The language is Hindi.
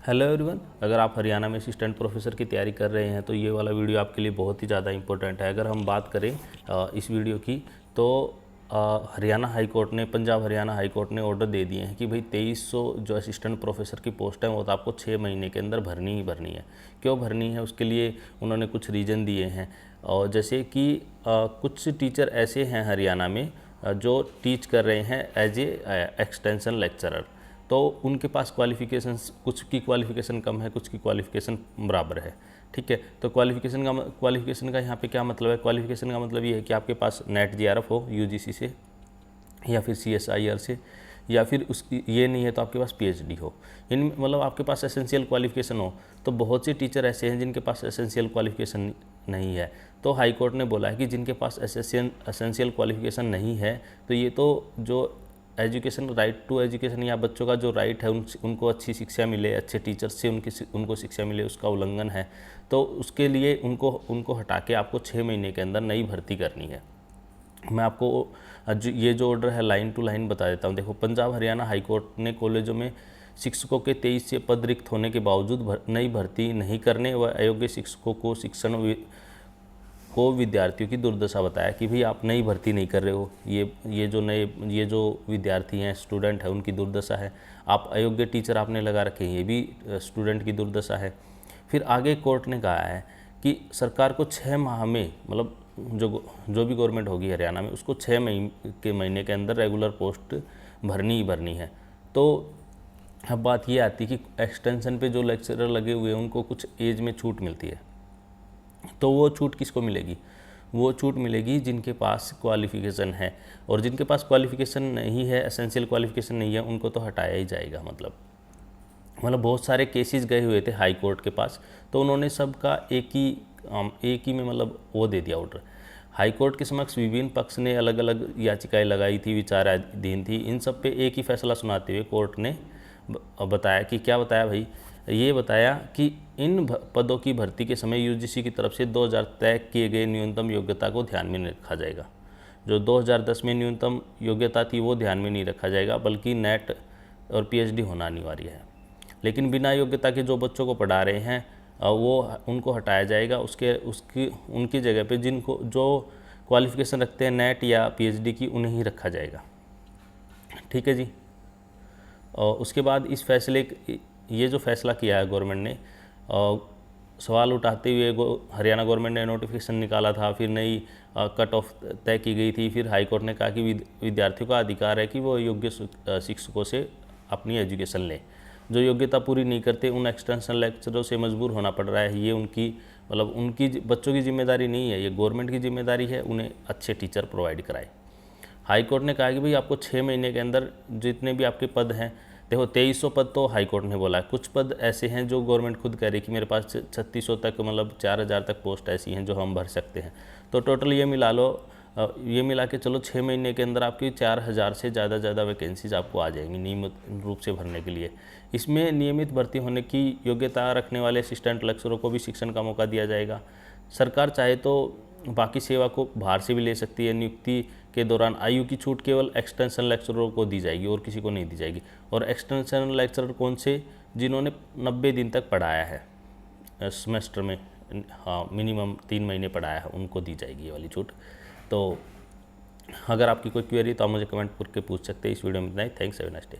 हेलो एवरीवन, अगर आप हरियाणा में असिस्टेंट प्रोफेसर की तैयारी कर रहे हैं तो ये वाला वीडियो आपके लिए बहुत ही ज़्यादा इंपॉर्टेंट है। अगर हम बात करें इस वीडियो की तो हरियाणा हाई कोर्ट ने पंजाब हरियाणा हाई कोर्ट ने ऑर्डर दे दिए हैं कि भाई 2300 जो असिस्टेंट प्रोफेसर की पोस्ट है वो तो आपको 6 महीने के अंदर भरनी ही भरनी है। क्यों भरनी है उसके लिए उन्होंने कुछ रीज़न दिए हैं। और जैसे कि कुछ टीचर ऐसे हैं हरियाणा में जो टीच कर रहे हैं एज ए एक्सटेंशन लेक्चरर, तो उनके पास क्वालिफ़िकेशंस, कुछ की क्वालिफ़िकेशन कम है, कुछ की क्वालिफ़िकेशन बराबर है। ठीक है, तो क्वालिफ़िकेशन का यहाँ पे क्या मतलब है? क्वालिफ़िकेशन का मतलब ये है कि आपके पास नेट जेआरएफ हो यूजीसी से या फिर सीएसआईआर से, या फिर उसकी ये नहीं है तो आपके पास पीएचडी हो। इन मतलब आपके पास एसेंशियल क्वालिफ़िकेशन हो। तो बहुत से टीचर ऐसे हैं जिनके पास एसेंशियल क्वालिफ़िकेशन नहीं है। तो हाई कोर्ट ने बोला है कि जिनके पास एसेंशियल क्वालिफ़िकेशन नहीं है तो ये तो जो एजुकेशन, राइट टू एजुकेशन या बच्चों का जो राइट है उनको अच्छी शिक्षा मिले, अच्छे टीचर्स से उनको शिक्षा मिले, उसका उल्लंघन है। तो उसके लिए उनको हटा के आपको 6 महीने के अंदर नई भर्ती करनी है। मैं आपको ये जो ऑर्डर है लाइन टू लाइन बता देता हूँ। देखो, पंजाब हरियाणा हाई कोर्ट ने कॉलेजों में शिक्षकों के 23 से पद रिक्त होने के बावजूद नई भर्ती नहीं करने व अयोग्य शिक्षकों को विद्यार्थियों की दुर्दशा बताया कि भाई आप नई भर्ती नहीं कर रहे हो, ये जो विद्यार्थी हैं, स्टूडेंट हैं, उनकी दुर्दशा है। आप अयोग्य टीचर आपने लगा रखे हैं, ये भी स्टूडेंट की दुर्दशा है। फिर आगे कोर्ट ने कहा है कि सरकार को 6 माह में, मतलब जो भी गवर्नमेंट होगी हरियाणा में, उसको 6 महीने के अंदर रेगुलर पोस्ट भरनी ही भरनी है। तो अब बात ये आती है कि एक्सटेंशन पे जो लेक्चरर लगे हुए हैं उनको कुछ एज में छूट मिलती है। तो वो छूट किसको मिलेगी? वो छूट मिलेगी जिनके पास क्वालिफ़िकेशन है, और जिनके पास क्वालिफ़िकेशन नहीं है, एसेंशियल क्वालिफ़िकेशन नहीं है, उनको तो हटाया ही जाएगा। मतलब बहुत सारे केसेस गए हुए थे हाई कोर्ट के पास, तो उन्होंने सबका एक ही में मतलब वो दे दिया ऑर्डर। हाई कोर्ट के समक्ष विभिन्न पक्ष ने अलग अलग याचिकाएं लगाई थी, विचाराधीन थी। इन सब पे एक ही फैसला सुनाते हुए कोर्ट ने बताया कि क्या बताया भाई? ये बताया कि इन पदों की भर्ती के समय यूजीसी की तरफ से 2000 तय किए गए न्यूनतम योग्यता को ध्यान में नहीं रखा जाएगा। जो 2010 में न्यूनतम योग्यता थी वो ध्यान में नहीं रखा जाएगा, बल्कि नेट और पीएचडी होना अनिवार्य है। लेकिन बिना योग्यता के जो बच्चों को पढ़ा रहे हैं वो उनको हटाया जाएगा। उनकी जगह पे जिनको जो क्वालिफ़िकेशन रखते हैं नेट या पीएचडी की, उन्हें ही रखा जाएगा। ठीक है जी। और उसके बाद ये जो फैसला किया है गवर्नमेंट ने, सवाल उठाते हुए हरियाणा गवर्नमेंट ने नोटिफिकेशन निकाला था, फिर नई कट ऑफ तय की गई थी। फिर हाई कोर्ट ने कहा कि विद्यार्थियों का अधिकार है कि वो योग्य शिक्षकों से अपनी एजुकेशन लें। जो योग्यता पूरी नहीं करते उन एक्सटेंशन लेक्चरों से मजबूर होना पड़ रहा है। ये उनकी बच्चों की जिम्मेदारी नहीं है, ये गवर्नमेंट की जिम्मेदारी है, उन्हें अच्छे टीचर प्रोवाइड कराए। हाई कोर्ट ने कहा कि भाई आपको 6 महीने के अंदर जितने भी आपके पद हैं, देखो 2300 पद तो हाई कोर्ट ने बोला है, कुछ पद ऐसे हैं जो गवर्नमेंट खुद कह रही है कि मेरे पास 3600 तक, मतलब 4000 तक पोस्ट ऐसी हैं जो हम भर सकते हैं। तो टोटल ये मिला के चलो 6 महीने के अंदर आपकी 4000 से ज़्यादा वैकेंसीज आपको आ जाएंगी नियमित रूप से भरने के लिए। इसमें नियमित भर्ती होने की योग्यता रखने वाले असिस्टेंट लेक्चरों को भी शिक्षण का मौका दिया जाएगा। सरकार चाहे तो बाकी सेवा को बाहर से भी ले सकती है। नियुक्ति के दौरान आयु की छूट केवल एक्सटेंशन लेक्चररों को दी जाएगी और किसी को नहीं दी जाएगी। और एक्सटेंशन लेक्चरर कौन से? जिन्होंने 90 दिन तक पढ़ाया है सेमेस्टर में, हाँ, मिनिमम 3 महीने पढ़ाया है, उनको दी जाएगी ये वाली छूट। तो अगर आपकी कोई क्वेरी तो आप मुझे कमेंट करके पूछ सकते हैं। इस वीडियो में इतना ही। Thanks, have a nice day.